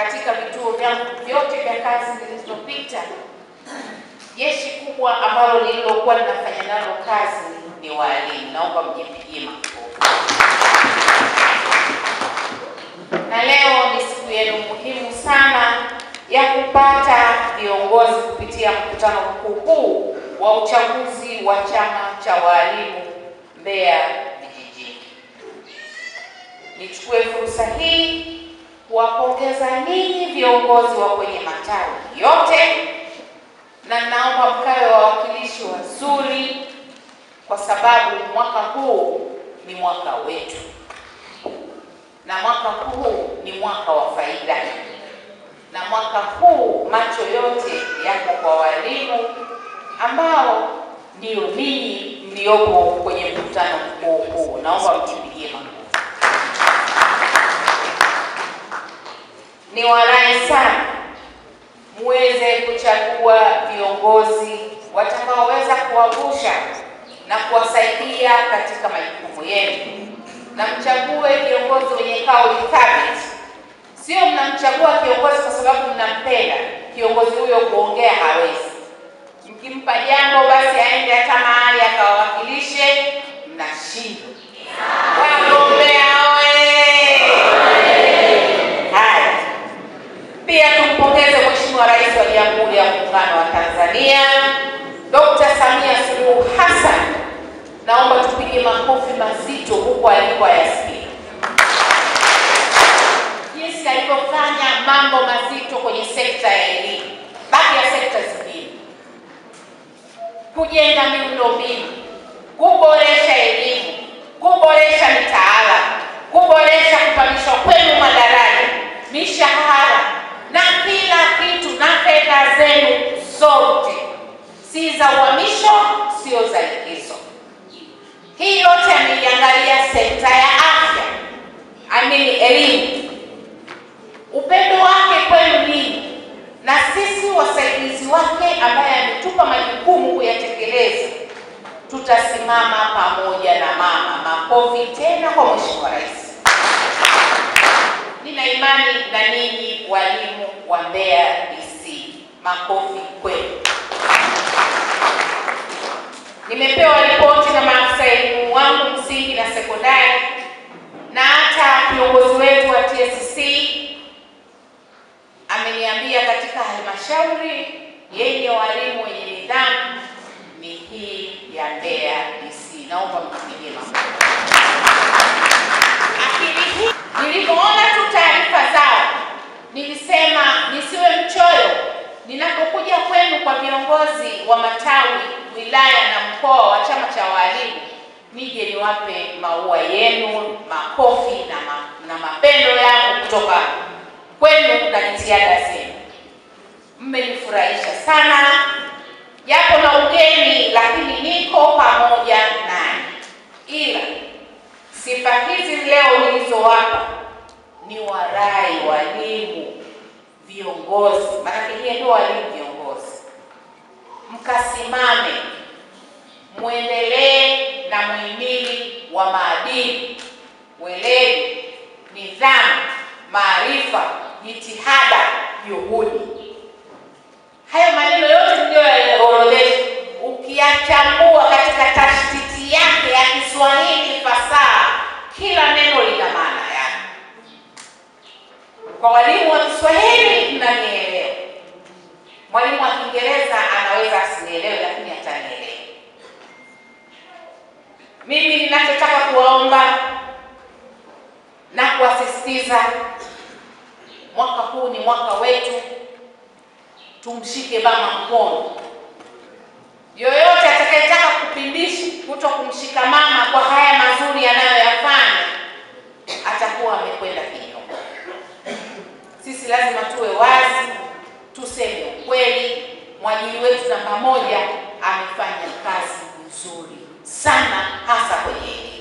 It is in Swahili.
katika vituo vyangu vyote vya kazi zilizopita, jeshi kubwa ambalo lililokuwa linafanya nalo kazi ni walimu. Naomba mjipigie makofi. Na leo ni siku yenu muhimu sana ya kupata viongozi kupitia mkutano mkuu huu wa uchaguzi wa chama cha walimu Mbeya vijijini. Nichukue fursa hii kuwapongeza ninyi viongozi wa kwenye matawi yote, na naomba mkawe wawakilishi wazuri, kwa sababu mwaka huu ni mwaka wetu, na mwaka huu ni mwaka wa faida, na mwaka huu macho yote yako kwa walimu ambao ndio ninyi mliopo kwenye mkutano mkuu huu. Naomba mjipigie makofi. Niwarai sana muweze kuchagua viongozi watakaoweza kuwavusha na kuwasaidia katika majukumu yenu, na mchague viongozi wenye kauli thabiti. Sio mnamchagua kiongozi kwa sababu mnampenda kiongozi huyo, kuongea hawezi. Mkimpa jambo basi aende hata mahali akawawakilishe, mnashindwa. Wagombea oye! Haya, pia tumpongeze Mheshimiwa Rais wa Jamhuri ya Muungano wa Tanzania Dr. Samia Suluhu Hassan. Naomba tupige makofi mazito huko alipoyasikia, jinsi alivyofanya mambo mazito kwenye sekta ya elimu, baki ya sekta zingine, kujenga miundombinu, kuboresha elimu, kuboresha mitaala, kuboresha kupandishwa kwenu madaraja, mishahara na kila kitu, na fedha zenu zote si za uhamisho, sio za likizo. Hii yote ameiangalia sekta ya afya, elimu. Upendo wake kwenu ninyi na sisi wasaidizi wake ambaye ametupa majukumu kuyatekeleza, tutasimama pamoja na mama. Makofi tena kwa Mheshimiwa Rais. Nina imani na ninyi walimu wa Mbeya DC. Makofi kwenu. Nimepewa ripoti na maafisa elimu wangu msingi na sekondari, na hata kiongozi wetu wa TSC ameniambia katika halmashauri yenye walimu wenye nidhamu ni hii ya Mbeya DC. Naomba mpigie makofi. Nilipoona tu taarifa zao, nilisema nisiwe mchoyo ninapokuja kwenu kwa viongozi wa matawi, wilaya na mkoa wa chama cha walimu, nije niwape maua yenu, makofi na mapendo yangu kutoka kwenu na jitihada zenu. Mmenifurahisha sana, japo na ugeni, lakini niko pamoja nanyi. Ila sifa hizi leo nilizowapa ni warai walimu, viongozi, maana yeye ndio walimu viongozi, mkasimame, muendelee na muhimili wa maadili, weledi, nidhamu, maarifa, jitihada, juhudi. Hayo maneno yote niliyoorodhesha, ukiyachambua katika tashtiti yake ya Kiswahili fasaha, kila neno lina maana yake. Kwa walimu wa Kiswahili mnanielewa. Mwalimu wa Kiingereza anaweza asinielewe, lakini atanielewa. Mimi ninachotaka kuwaomba na kuwasisitiza, mwaka huu ni mwaka wetu. Tumshike mama mkono. Yoyote atakayetaka kupindisha kuto kumshika mama kwa haya mazuri anayoyafanya, atakuwa amekwenda kinyume. Sisi lazima tuwe wazi, tuseme ukweli. Mwajiri wetu namba 1 amefanya kazi nzuri sana, hasa kwenye